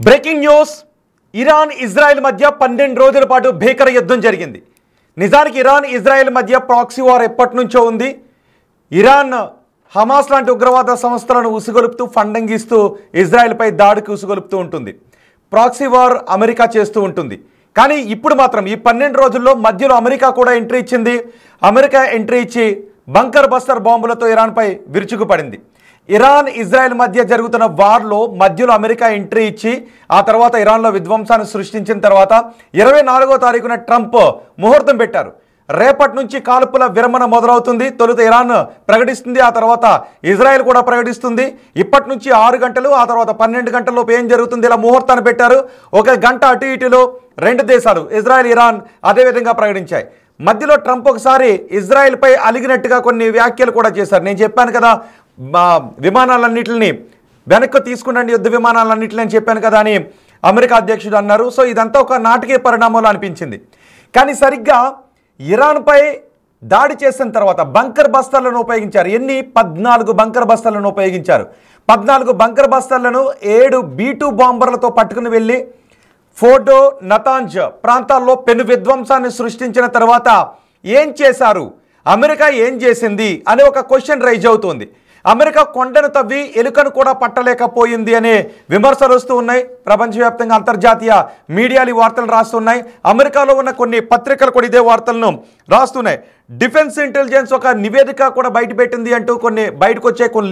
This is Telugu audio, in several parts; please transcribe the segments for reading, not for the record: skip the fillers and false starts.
బ్రేకింగ్ న్యూస్, ఇరాన్ ఇజ్రాయెల్ మధ్య 12 రోజుల పాటు భీకర యుద్ధం జరిగింది. నిజానికి ఇరాన్ ఇజ్రాయెల్ మధ్య ప్రాక్సీ వార్ ఎప్పటి నుంచో ఉంది. ఇరాన్ హమాస్ లాంటి ఉగ్రవాద సంస్థలను ఉసుగొలుపుతూ ఫండింగ్ ఇస్తూ ఇజ్రాయెల్పై దాడికి ఉసుగొలుపుతూ ఉంటుంది. ప్రాక్సీ వార్ అమెరికా చేస్తూ ఉంటుంది. కానీ ఇప్పుడు మాత్రం ఈ 12 రోజుల్లో మధ్యలో అమెరికా కూడా ఎంట్రీ ఇచ్చింది. అమెరికా ఎంట్రీ ఇచ్చి బంకర్ బస్టర్ బాంబులతో ఇరాన్పై విరుచుకుపడింది. ఇరాన్ ఇజ్రాయెల్ మధ్య జరుగుతున్న వార్లో మధ్యలో అమెరికా ఎంట్రీ ఇచ్చి ఆ తర్వాత ఇరాన్లో విధ్వంసాన్ని సృష్టించిన తర్వాత 24వ తారీఖున ట్రంప్ ముహూర్తం పెట్టారు. రేపటి నుంచి కాల్పుల విరమణ మొదలవుతుంది. తొలుత ఇరాన్ ప్రకటిస్తుంది, ఆ తర్వాత ఇజ్రాయెల్ కూడా ప్రకటిస్తుంది. ఇప్పటి నుంచి 6 గంటలు, ఆ తర్వాత 12 గంటలలోపు ఏం జరుగుతుంది ఇలా ముహూర్తాన్ని పెట్టారు. 1 గంట అటు ఇటులో 2 దేశాలు ఇజ్రాయెల్ ఇరాన్ అదేవిధంగా ప్రకటించాయి. మధ్యలో ట్రంప్ ఒకసారి ఇజ్రాయెల్పై అలిగినట్టుగా కొన్ని వ్యాఖ్యలు కూడా చేశారు. నేను చెప్పాను కదా, విమానాలన్నింటినీ వెనక్కి తీసుకునండి, యుద్ధ విమానాలన్నింటినీ అని చెప్పాను కదా అని అమెరికా అధ్యక్షుడు అన్నారు. సో ఇదంతా ఒక నాటకీయ పరిణామాలు అనిపించింది. కానీ సరిగ్గా ఇరాన్పై దాడి చేసిన తర్వాత బంకర్ బస్టర్లను ఉపయోగించారు. 14 బంకర్ బస్టర్లను ఉపయోగించారు. 14 బంకర్ బస్టర్లను 7 B-2 బాంబర్లతో పట్టుకుని వెళ్ళి ఫోర్డో, నతాంజ్ ప్రాంతాల్లో పెను విధ్వంసాన్ని సృష్టించిన తర్వాత ఏం చేశారు, అమెరికా ఏం చేసింది అనే ఒక క్వశ్చన్ రైజ్ అవుతుంది. అమెరికా కొండను తవ్వి ఎలుకను కూడా పట్టలేకపోయింది అనే విమర్శలు వస్తూ ఉన్నాయి. ప్రపంచవ్యాప్తంగా అంతర్జాతీయ మీడియాలు ఈ వార్తలు రాస్తున్నాయి. అమెరికాలో ఉన్న కొన్ని పత్రికలు కూడా ఇదే వార్తలను రాస్తున్నాయి. డిఫెన్స్ ఇంటెలిజెన్స్ ఒక నివేదిక కూడా బయటపెట్టింది అంటూ కొన్ని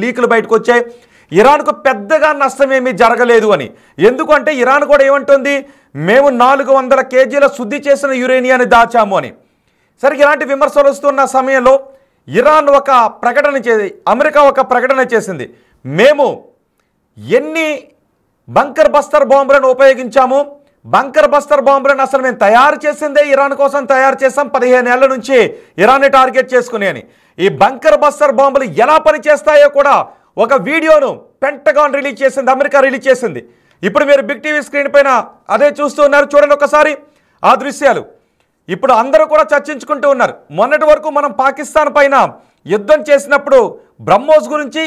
లీకులు బయటకు వచ్చాయి. ఇరాన్కు పెద్దగా నష్టం ఏమీ జరగలేదు అని. ఎందుకంటే ఇరాన్ కూడా ఏమంటుంది, మేము 400 కేజీల శుద్ధి చేసిన యురేనియాన్ని దాచాము అని. సరిగ్గా ఇలాంటి విమర్శలు వస్తున్న సమయంలో ఇరాన్ ఒక ప్రకటన అమెరికా ఒక ప్రకటన చేసింది. మేము ఎన్ని బంకర్ బస్టర్ బాంబులను ఉపయోగించాము, బంకర్ బస్టర్ బాంబులను అసలు మేము తయారు చేసిందే ఇరాన్ కోసం తయారు చేసాం, 15 ఏళ్ల నుంచి ఇరాన్ని టార్గెట్ చేసుకుని అని. ఈ బంకర్ బస్టర్ బాంబులు ఎలా పనిచేస్తాయో కూడా ఒక వీడియోను పెంటగాన్ రిలీజ్ చేసింది, అమెరికా రిలీజ్ చేసింది. ఇప్పుడు మీరు బిగ్ టీవీ స్క్రీన్ పైన అదే చూస్తూ ఉన్నారు. చూడండి ఒకసారి ఆ దృశ్యాలు. ఇప్పుడు అందరూ కూడా చర్చించుకుంటూ ఉన్నారు. మొన్నటి వరకు మనం పాకిస్తాన్ పైన యుద్ధం చేసినప్పుడు బ్రహ్మోస్ గురించి,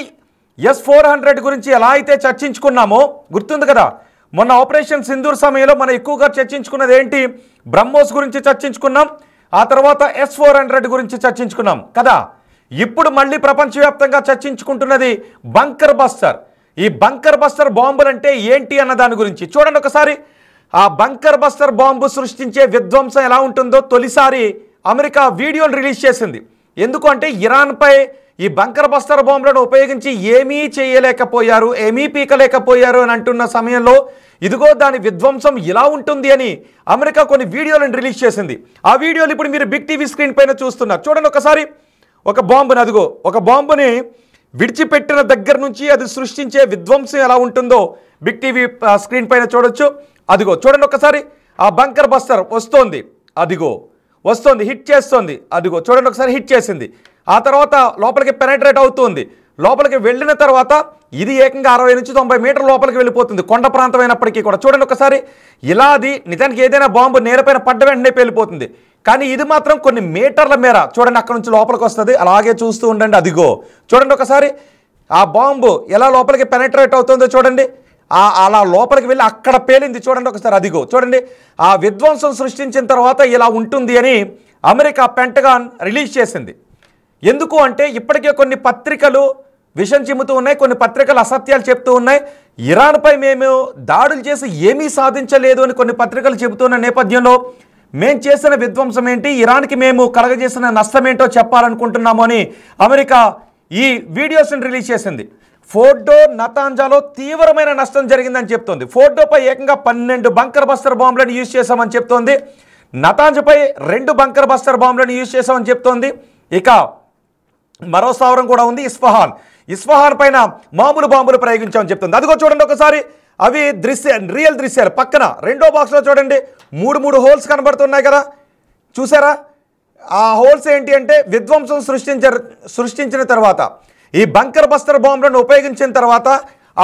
S-400 గురించి ఎలా అయితే చర్చించుకున్నామో గుర్తుంది కదా. మొన్న ఆపరేషన్ సింధూర్ సమయంలో మనం ఎక్కువగా చర్చించుకున్నది ఏంటి, బ్రహ్మోస్ గురించి చర్చించుకున్నాం, ఆ తర్వాత S-400 గురించి చర్చించుకున్నాం కదా. ఇప్పుడు మళ్ళీ ప్రపంచవ్యాప్తంగా చర్చించుకుంటున్నది బంకర్ బస్టర్. ఈ బంకర్ బస్టర్ బాంబులు అంటే ఏంటి అన్న దాని గురించి చూడండి ఒకసారి. ఆ బంకర్ బస్టర్ బాంబు సృష్టించే విధ్వంసం ఎలా ఉంటుందో తొలిసారి అమెరికా వీడియోను రిలీజ్ చేసింది. ఎందుకంటే ఇరాన్పై ఈ బంకర్ బస్టర్ బాంబులను ఉపయోగించి ఏమీ చేయలేకపోయారు, ఏమీ పీకలేకపోయారు అని అంటున్న సమయంలో ఇదిగో దాని విధ్వంసం ఇలా ఉంటుంది అని అమెరికా కొన్ని వీడియోలను రిలీజ్ చేసింది. ఆ వీడియోలు ఇప్పుడు మీరు బిగ్ టీవీ స్క్రీన్ పైన చూస్తున్నారు. చూడండి ఒకసారి. ఒక బాంబుని, అదిగో ఒక బాంబుని విడిచిపెట్టిన దగ్గర నుంచి అది సృష్టించే విధ్వంసం ఎలా ఉంటుందో బిగ్ టీవీ స్క్రీన్ పైన చూడొచ్చు. అదిగో చూడండి ఒకసారి. ఆ బంకర్ బస్టర్ వస్తోంది, అదిగో వస్తోంది, హిట్ చేస్తోంది, అదిగో చూడండి ఒకసారి హిట్ చేసింది. ఆ తర్వాత లోపలికి పెనట్రేట్ అవుతుంది. లోపలికి వెళ్ళిన తర్వాత ఇది ఏకంగా 60 నుంచి 90 మీటర్ల లోపలికి వెళ్ళిపోతుంది, కొండ ప్రాంతం అయినప్పటికీ కూడా. చూడండి ఒకసారి. ఇలా అది నిజానికి ఏదైనా బాంబు నేలపైన పడ్డ వెంటనే వెళ్ళిపోతుంది, కానీ ఇది మాత్రం కొన్ని మీటర్ల మేర చూడండి అక్కడ నుంచి లోపలికి వస్తుంది. అలాగే చూస్తూ ఉండండి. అదిగో చూడండి ఒకసారి. ఆ బాంబు ఎలా లోపలికి పెనట్రేట్ అవుతుందో చూడండి. అలా లోపలికి వెళ్ళి అక్కడ పేలింది చూడండి ఒకసారి. అదిగో చూడండి. ఆ విధ్వంసం సృష్టించిన తర్వాత ఇలా ఉంటుంది అని అమెరికా పెంటగాన్ రిలీజ్ చేసింది. ఎందుకు అంటే ఇప్పటికే కొన్ని పత్రికలు విషం చిమ్ముతూ ఉన్నాయి, కొన్ని పత్రికలు అసత్యాలు చెప్తూ ఉన్నాయి. ఇరాన్పై మేము దాడులు చేసి ఏమీ సాధించలేదు అని కొన్ని పత్రికలు చెబుతున్న నేపథ్యంలో మేం చేసిన విధ్వంసం ఏంటి, ఇరాన్కి మేము కలగజేసిన నష్టం ఏంటో చెప్పాలనుకుంటున్నాము అని అమెరికా ఈ వీడియోస్ని రిలీజ్ చేసింది. ఫోర్డో, నతాంజాలో తీవ్రమైన నష్టం జరిగిందని చెప్తోంది. ఫోర్డోపై ఏకంగా 12 బంకర్ బస్టర్ బాంబులను యూజ్ చేశామని చెప్తోంది. నతాంజ్పై 2 బంకర్ బస్టర్ బాంబులను యూజ్ చేశామని చెప్తోంది. ఇక మరో స్థావరం కూడా ఉంది, ఇస్ఫహాన్ పైన మామూలు బాంబులు ప్రయోగించామని చెప్తుంది. అదిగో చూడండి ఒకసారి. అవి రియల్ దృశ్యాలు. పక్కన రెండో బాక్స్లో చూడండి 3 హోల్స్ కనబడుతున్నాయి కదా, చూసారా? ఆ హోల్స్ ఏంటి అంటే విధ్వంసం సృష్టించిన తర్వాత ఈ బంకర్ బస్టర్ బాంబులను ఉపయోగించిన తర్వాత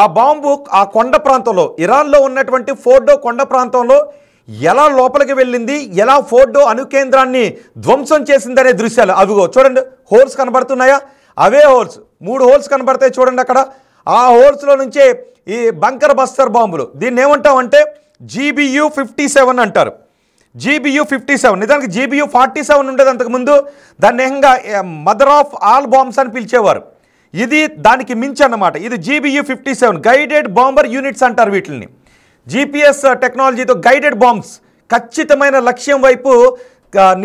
ఆ బాంబు ఆ కొండ ప్రాంతంలో, ఇరాన్లో ఉన్నటువంటి ఫోర్డో కొండ ప్రాంతంలో ఎలా లోపలికి వెళ్ళింది, ఎలా ఫోర్డో అణుకేంద్రాన్ని ధ్వంసం చేసిందనే దృశ్యాలు. అవిగో చూడండి, హోల్స్ కనబడుతున్నాయా? అవే హోల్స్, 3 హోల్స్ కనబడతాయి చూడండి అక్కడ. ఆ హోల్స్లో నుంచే ఈ బంకర్ బస్టర్ బాంబులు, దీన్ని ఏమంటామంటే GBU-57 అంటారు. GBU-57, నిజానికి GBU-47 ఉండేది అంతకుముందు. దాన్ని ఏకంగా మదర్ ఆఫ్ ఆల్ బాంబ్స్ అని పిలిచేవారు. ఇది దానికి మించి అన్నమాట. ఇది GBU-57 గైడెడ్ బాంబర్ యూనిట్స్ అంటారు వీటిని. GPS టెక్నాలజీతో గైడెడ్ బాంబ్స్, ఖచ్చితమైన లక్ష్యం వైపు,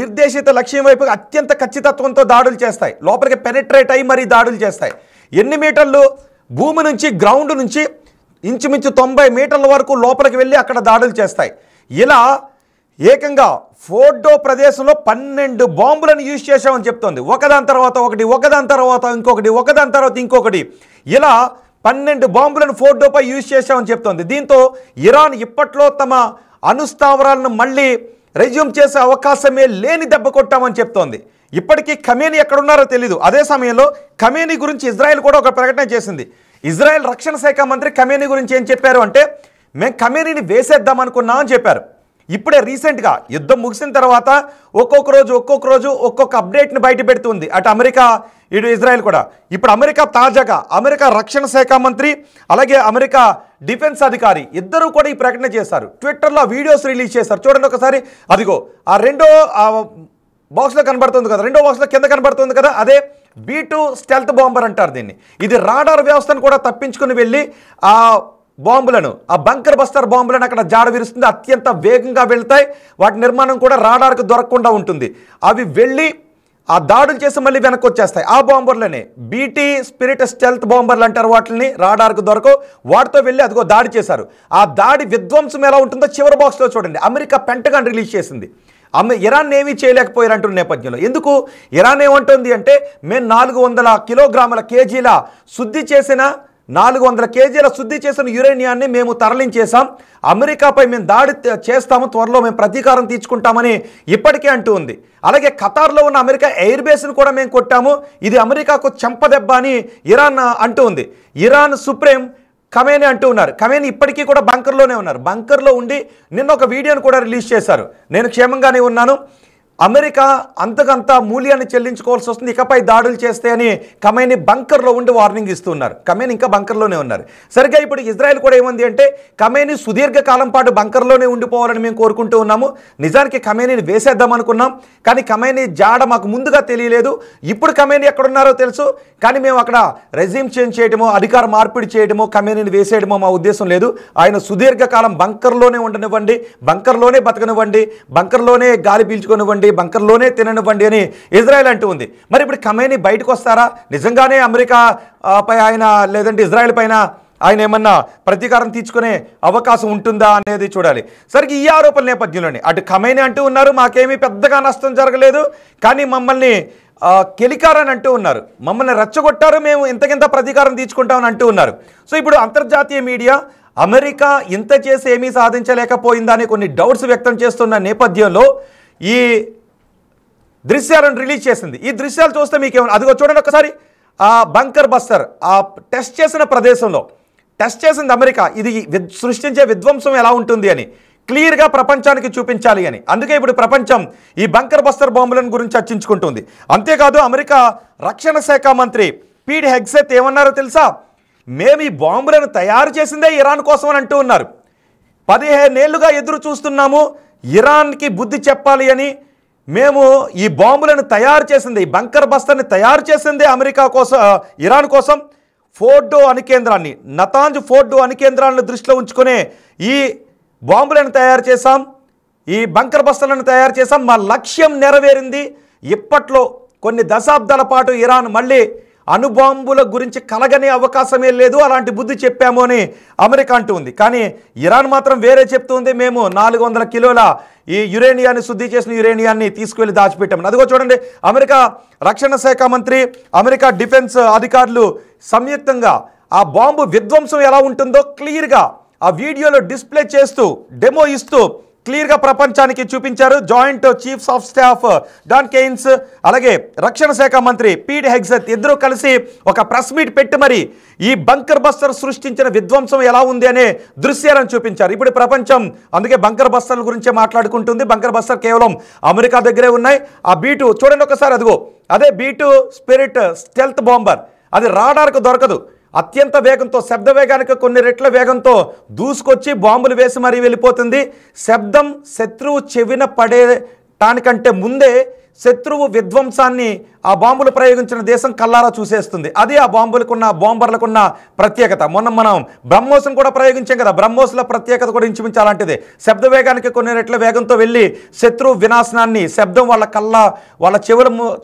నిర్దేశిత లక్ష్యం వైపు అత్యంత ఖచ్చితత్వంతో దాడులు చేస్తాయి. లోపలికి పెనిట్రేట్ అయ్యి మరీ దాడులు చేస్తాయి. ఎన్ని మీటర్లు? భూమి నుంచి, గ్రౌండ్ నుంచి ఇంచుమించు 90 మీటర్ల వరకు లోపలికి వెళ్ళి అక్కడ దాడులు చేస్తాయి. ఇలా ఏకంగా ఫోర్డో ప్రదేశంలో 12 బాంబులను యూజ్ చేశామని చెప్తోంది. ఒకదాని తర్వాత ఒకటి, ఒకదాని తర్వాత ఇంకొకటి, ఒకదాని తర్వాత ఇంకొకటి, ఇలా 12 బాంబులను ఫోర్డోపై యూజ్ చేశామని చెప్తోంది. దీంతో ఇరాన్ ఇప్పట్లో తమ అణుస్థావరాలను మళ్ళీ రెజ్యూమ్ చేసే అవకాశమే లేని దెబ్బ కొట్టామని చెప్తోంది. ఇప్పటికీ ఖమేనీ ఎక్కడున్నారో తెలీదు. అదే సమయంలో ఖమేనీ గురించి ఇజ్రాయెల్ కూడా ఒక ప్రకటన చేసింది. ఇజ్రాయెల్ రక్షణ శాఖ మంత్రి ఖమేనీ గురించి ఏం చెప్పారు అంటే, మేము ఖమేనీని వేసేద్దాం అనుకున్నాం అని చెప్పారు. ఇప్పుడే రీసెంట్గా యుద్ధం ముగిసిన తర్వాత ఒక్కొక్క రోజు ఒక్కొక్క అప్డేట్ని బయట పెడుతుంది అటు అమెరికా ఇటు ఇజ్రాయెల్ కూడా. ఇప్పుడు అమెరికా తాజాగా అమెరికా రక్షణ శాఖ మంత్రి అలాగే అమెరికా డిఫెన్స్ అధికారి ఇద్దరూ కూడా ఈ ప్రకటన చేశారు. ట్విట్టర్లో వీడియోస్ రిలీజ్ చేశారు. చూడండి ఒకసారి. అదిగో ఆ రెండో బాక్స్లో కనబడుతుంది కదా, రెండో బాక్స్లో కింద కనబడుతుంది కదా, అదే B2 స్టెల్త్ బాంబర్ అంటారు దీన్ని. ఇది రాడార్ వ్యవస్థను కూడా తప్పించుకుని వెళ్ళి ఆ బాంబులను, ఆ బంకర్ బస్టర్ బాంబులను అక్కడ జాడ విరుస్తుంది. అత్యంత వేగంగా వెళ్తాయి. వాటి నిర్మాణం కూడా రాడార్కు దొరకకుండా ఉంటుంది. అవి వెళ్ళి ఆ దాడులు చేసి మళ్ళీ వెనక్కి వచ్చేస్తాయి. ఆ బాంబర్లనే BT స్పిరిట్ స్టెల్త్ బాంబర్లు అంటారు వాటిని. రాడార్కు దొరకవు. వాటితో వెళ్ళి అదిగో దాడి చేశారు. ఆ దాడి విధ్వంసం ఎలా ఉంటుందో చివరి బాక్స్లో చూడండి. అమెరికా పెంటగాన్ రిలీజ్ చేసింది. ఇరాన్ ఏమీ చేయలేకపోయారంటున్న నేపథ్యంలో ఎందుకు ఇరాన్ ఏమంటుంది అంటే, మేము 400 కేజీల శుద్ధి చేసిన 400 కేజీల శుద్ధి చేసిన యురేనియాన్ని మేము తరలించేసాం. అమెరికాపై మేము దాడి చేస్తాము, త్వరలో మేము ప్రతీకారం తీర్చుకుంటామని ఇప్పటికే అంటూ ఉంది. అలాగే ఖతార్లో ఉన్న అమెరికా ఎయిర్ బేస్ను కూడా మేము కొట్టాము, ఇది అమెరికాకు చెంపదెబ్బ అని ఇరాన్ అంటూ ఉంది. ఇరాన్ సుప్రీం ఖమేనీ అంటూ ఉన్నారు. ఖమేనీ ఇప్పటికీ కూడా బంకర్లోనే ఉన్నారు. బంకర్లో ఉండి నిన్న ఒక వీడియోను కూడా రిలీజ్ చేశారు. నేను క్షేమంగానే ఉన్నాను, అమెరికా అంతకంత మూల్యాన్ని చెల్లించుకోవాల్సి వస్తుంది ఇకపై దాడులు చేస్తే అని ఖమేనీ బంకర్లో ఉండి వార్నింగ్ ఇస్తున్నారు. ఖమేనీ ఇంకా బంకర్లోనే ఉన్నారు. సరిగ్గా ఇప్పుడు ఇజ్రాయెల్ కూడా ఏముంది అంటే, ఖమేనీ సుదీర్ఘకాలం పాటు బంకర్లోనే ఉండిపోవాలని మేము కోరుకుంటూ ఉన్నాము. నిజానికి ఖమేనీని వేసేద్దాం అనుకున్నాం, కానీ ఖమేనీ జాడ మాకు ముందుగా తెలియలేదు. ఇప్పుడు ఖమేనీ ఎక్కడున్నారో తెలుసు, కానీ మేము అక్కడ రెజ్యూమ్ చేంజ్ చేయడమో, అధికార మార్పిడి చేయడమో, ఖమేనీని వేసేయడమో మా ఉద్దేశం లేదు. ఆయన సుదీర్ఘకాలం బంకర్లోనే ఉండనివ్వండి, బంకర్లోనే బతకనివ్వండి, బంకర్లోనే గాలి పీల్చుకొనివ్వండి, బంకర్లోనే తిననివ్వండి అని ఇజ్రాయెల్ అంటూ ఉంది. మరి ఇప్పుడు ఖమేనీ బయటకు వస్తారా? నిజంగానే అమెరికా పై ఆయన లేదంటే ఇజ్రాయెల్ పైన ఆయన ఏమన్నా ప్రతీకారం తీర్చుకునే అవకాశం ఉంటుందా అనేది చూడాలి. సరిగ్గా ఈ ఆరోపణల నేపథ్యంలోనే అటు ఖమేనీ అంటూ ఉన్నారు, మాకేమీ పెద్దగా నష్టం జరగలేదు, కానీ మమ్మల్ని కెలికారని అంటూ ఉన్నారు, మమ్మల్ని రెచ్చగొట్టారు, మేము ఇంతకింత ప్రతీకారం తీర్చుకుంటామని అంటూ ఉన్నారు. సో ఇప్పుడు అంతర్జాతీయ మీడియా అమెరికా ఇంత చేసి ఏమీ సాధించలేకపోయిందా అని కొన్ని డౌట్స్ వ్యక్తం చేస్తున్న నేపథ్యంలో ఈ దృశ్యాలను రిలీజ్ చేసింది. ఈ దృశ్యాలు చూస్తే మీకేమన్నా, అదిగో చూడండి ఒకసారి. ఆ బంకర్ బస్టర్ ఆ టెస్ట్ చేసిన ప్రదేశంలో టెస్ట్ చేసింది అమెరికా. ఇది సృష్టించే విధ్వంసం ఎలా ఉంటుంది అని క్లియర్గా ప్రపంచానికి చూపించాలి అని. అందుకే ఇప్పుడు ప్రపంచం ఈ బంకర్ బస్టర్ బాంబులను గురించి చర్చించుకుంటుంది. అంతేకాదు అమెరికా రక్షణ శాఖ మంత్రి పీట్ హెగ్సెత్ ఏమన్నారో తెలుసా? మేము ఈ బాంబులను తయారు చేసిందే ఇరాన్ కోసం అని అంటూ ఉన్నారు. 15 ఏళ్లుగా ఎదురు చూస్తున్నాము ఇరాన్కి బుద్ధి చెప్పాలి అని. మేము ఈ బాంబులను తయారు చేసింది, ఈ బంకర్ బస్టర్ని తయారు చేసిందే అమెరికా కోసం, ఇరాన్ కోసం. ఫోర్డో అణుకేంద్రాన్ని, నతాంజ్ ఫోర్డో అణుకేంద్రాలను దృష్టిలో ఉంచుకునే ఈ బాంబులను తయారు చేశాం, ఈ బంకర్ బస్టర్లను తయారు చేశాం, మా లక్ష్యం నెరవేరింది. ఇప్పట్లో కొన్ని దశాబ్దాల పాటు ఇరాన్ మళ్ళీ అణుబాంబుల గురించి కలగనే అవకాశమే లేదు, అలాంటి బుద్ధి చెప్పాము అని అమెరికా అంటూ ఉంది. కానీ ఇరాన్ మాత్రం వేరే చెప్తుంది, మేము 400 కిలోల ఈ యురేనియాన్ని, శుద్ధి చేసిన యురేనియాన్ని తీసుకువెళ్ళి దాచిపెట్టామని. అదిగో చూడండి, అమెరికా రక్షణ శాఖ మంత్రి, అమెరికా డిఫెన్స్ అధికారులు సంయుక్తంగా ఆ బాంబు విధ్వంసం ఎలా ఉంటుందో క్లియర్గా ఆ వీడియోలో డిస్ప్లే చేస్తూ, డెమో ఇస్తూ క్లియర్గా ప్రపంచానికి చూపించారు. Joint chiefs of staff Dan Caine అలాగే రక్షణ శాఖ మంత్రి పీట్ హెగ్సెత్ ఇద్దరూ కలిసి ఒక ప్రెస్ మీట్ పెట్టి మరి ఈ బంకర్ బస్టర్ సృష్టించిన విధ్వంసం ఎలా ఉంది అనే దృశ్యాలను చూపించారు. ఇప్పుడు ప్రపంచం అందుకే బంకర్ బస్టర్ల గురించే మాట్లాడుకుంటుంది. బంకర్ బస్టర్ కేవలం అమెరికా దగ్గరే ఉన్నాయి. ఆ B2 చూడండి ఒకసారి, అదిగో అదే B2 స్పిరిట్ స్టెల్త్ బాంబర్, అది రాడార్కు దొరకదు. అత్యంత వేగంతో, శబ్ద వేగానికి కొన్ని రెట్ల వేగంతో దూసుకొచ్చి బాంబులు వేసి మరీ వెళ్ళిపోతుంది. శబ్దం శత్రువు చెవిన పడేటానికంటే ముందే శత్రువు విధ్వంసాన్ని ఆ బాంబులు ప్రయోగించిన దేశం కల్లారా చూసేస్తుంది. అది ఆ బాంబర్లకున్న ప్రత్యేకత. మొన్న మనం బ్రహ్మోస్ను కూడా ప్రయోగించాం కదా, బ్రహ్మోస్ల ప్రత్యేకత కూడా ఇంచుమించు అలాంటిదే. శబ్ద వేగానికి కొన్ని రెట్ల వేగంతో వెళ్ళి శత్రువు వినాశనాన్ని, శబ్దం వాళ్ళ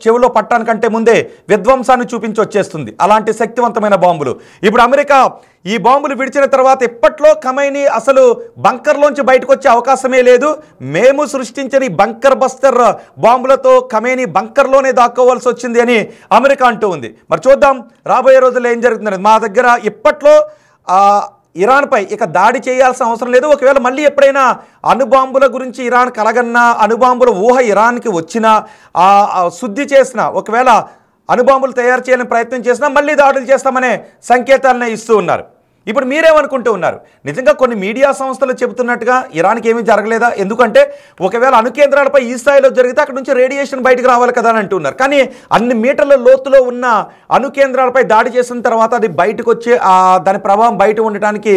చెవిలో పట్టడానికంటే ముందే విధ్వంసాన్ని చూపించి వచ్చేస్తుంది. అలాంటి శక్తివంతమైన బాంబులు. ఇప్పుడు అమెరికా ఈ బాంబులు విడిచిన తర్వాత ఇప్పట్లో ఖమైనీ అసలు బంకర్లోంచి బయటకు వచ్చే అవకాశమే లేదు. మేము సృష్టించిన ఈ బంకర్ బస్టర్ బాంబులతో ఖమైనీ బంకర్లోనే దాక్కోవాల్సి వచ్చింది అని అమెరికా అంటూ ఉంది. మరి చూద్దాం రాబోయే రోజుల్లో ఏం జరుగుతుంది. మా దగ్గర ఇప్పట్లో ఇరాన్పై ఇక దాడి చేయాల్సిన అవసరం లేదు. ఒకవేళ మళ్ళీ ఎప్పుడైనా అణుబాంబుల గురించి ఇరాన్ కలగన్నా, అణుబాంబుల ఊహ ఇరాన్కి వచ్చినా, శుద్ధి చేసినా, ఒకవేళ అణుబాంబులు తయారు చేయాలని ప్రయత్నం చేసినా మళ్ళీ దాడులు చేస్తామనే సంకేతాలనే ఇస్తూ ఉన్నారు. ఇప్పుడు మీరేమనుకుంటూ ఉన్నారు? నిజంగా కొన్ని మీడియా సంస్థలు చెబుతున్నట్టుగా ఇరాన్కి ఏమీ జరగలేదా? ఎందుకంటే ఒకవేళ అణు కేంద్రాలపై ఈ స్థాయిలో జరిగితే అక్కడ నుంచి రేడియేషన్ బయటకు రావాలి కదా అని అంటున్నారు. కానీ అన్ని మీటర్ల లోతులో ఉన్న అణు కేంద్రాలపై దాడి చేసిన తర్వాత అది బయటకు వచ్చే దాని ప్రభావం బయట ఉండటానికి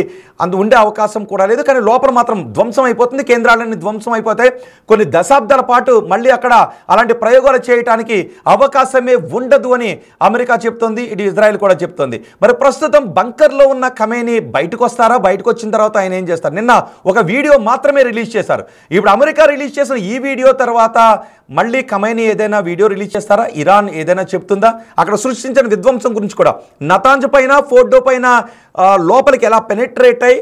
ఉండే అవకాశం కూడా లేదు. కానీ లోపల మాత్రం ధ్వంసం అయిపోతుంది, కేంద్రాలన్నీ ధ్వంసం అయిపోతాయి. కొన్ని దశాబ్దాల పాటు మళ్ళీ అక్కడ అలాంటి ప్రయోగాలు చేయడానికి అవకాశమే ఉండదు అని అమెరికా చెప్తోంది, ఇటు ఇజ్రాయెల్ కూడా చెప్తోంది. మరి ప్రస్తుతం బంకర్లో ఉన్న ఖమైనీ బయటకు వస్తారా? బయటకు వచ్చిన తర్వాత ఆయన ఏం చేస్తారు? నిన్న ఒక వీడియో మాత్రమే రిలీజ్ చేశారు. ఇప్పుడు అమెరికా రిలీజ్ చేసిన ఈ వీడియో తర్వాత మళ్ళీ ఖమైనీ ఏదైనా వీడియో రిలీజ్ చేస్తారా? ఇరాన్ ఏదైనా చెప్తుందా? అక్కడ సృష్టించిన విధ్వంసం గురించి కూడా, నతాంజ్ పైన, ఫోర్డో పైన లోపలికి ఎలా పెనెట్రేట్ అయ్యి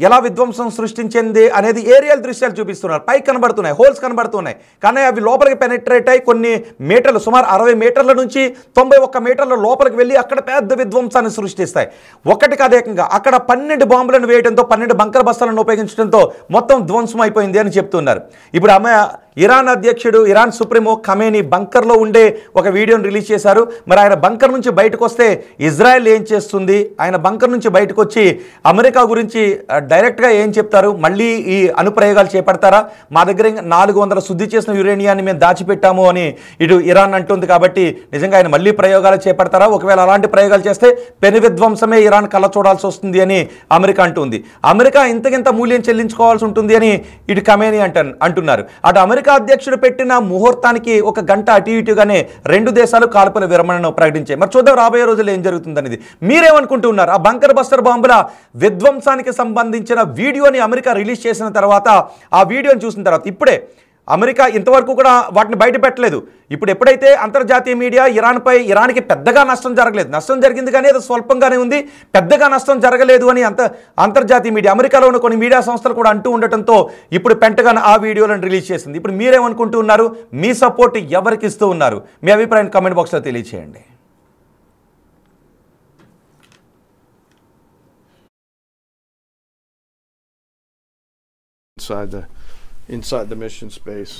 ఎలా విధ్వంసం సృష్టించింది అనేది ఏరియల్ దృశ్యాలు చూపిస్తున్నారు. పైకి కనబడుతున్నాయి, హోల్స్ కనబడుతున్నాయి, కానీ అవి లోపలికి పెనెట్రేట్ అయ్యి కొన్ని మీటర్లు, సుమారు 60 మీటర్ల నుంచి 91 మీటర్ల లోపలికి వెళ్ళి అక్కడ పెద్ద విధ్వంసాన్ని సృష్టిస్తాయి. ఒకటి కాదేకంగా అక్కడ 12 బాంబులను వేయడంతో, 12 బంకర్ బస్తాలను ఉపయోగించడంతో మొత్తం ధ్వంసం అయిపోయింది అని చెప్తున్నారు. ఇప్పుడు ఇరాన్ అధ్యక్షుడు, ఇరాన్ సుప్రీమో ఖమైనీ బంకర్లో ఉండే ఒక వీడియోని రిలీజ్ చేశారు. మరి ఆయన బంకర్ నుంచి బయటకు వస్తే ఇజ్రాయెల్ ఏం చేస్తుంది? ఆయన బంకర్ నుంచి బయటకు వచ్చి అమెరికా గురించి డైరెక్ట్గా ఏం చెప్తారు? మళ్ళీ ఈ అణుప్రయోగాలు చేపడతారా? మా దగ్గర 400 శుద్ధి చేసిన యురేనియాన్ని మేము దాచిపెట్టాము అని ఇటు ఇరాన్ అంటుంది. కాబట్టి నిజంగా ఆయన మళ్ళీ ప్రయోగాలు చేపడతారా? ఒకవేళ అలాంటి ప్రయోగాలు చేస్తే పెను విధ్వంసమే ఇరాన్ కళ్ళ చూడాల్సి వస్తుంది అని అమెరికా అంటుంది. అమెరికా ఇంతకింత మూల్యం చెల్లించుకోవాల్సి ఉంటుంది అని ఇటు ఖమైనీ అంటున్నారు. అటు అమెరికా అధ్యక్షుడు పెట్టిన ముహూర్తానికి ఒక గంట అటు ఇటుగానే 2 దేశాలు కాల్పుల విరమణను ప్రకటించాయి. మరి చూద్దాం రాబోయే రోజుల్లో ఏం జరుగుతుందనేది. మీరేమనుకుంటున్నారు? ఆ బంకర్ బస్టర్ బాంబుల విధ్వంసానికి సంబంధించిన వీడియోని అమెరికా రిలీజ్ చేసిన తర్వాత, ఆ వీడియోని చూసిన తర్వాత, ఇప్పుడే అమెరికా ఇంతవరకు కూడా వాటిని బయట పెట్టలేదు. ఇప్పుడు ఎప్పుడైతే అంతర్జాతీయ మీడియా ఇరాన్కి పెద్దగా నష్టం జరగలేదు, నష్టం జరిగింది కానీ అది స్వల్పంగానే ఉంది, పెద్దగా నష్టం జరగలేదు అని అంతర్జాతీయ మీడియా, అమెరికాలో ఉన్న కొన్ని మీడియా సంస్థలు కూడా అంటూ ఉండటంతో ఇప్పుడు పెంటగాన్ ఆ వీడియోలను రిలీజ్ చేసింది. ఇప్పుడు మీరేమనుకుంటూ ఉన్నారు? మీ సపోర్ట్ ఎవరికి ఇస్తూ ఉన్నారు? మీ అభిప్రాయం కామెంట్ బాక్స్లో తెలియజేయండి. Inside the mission space.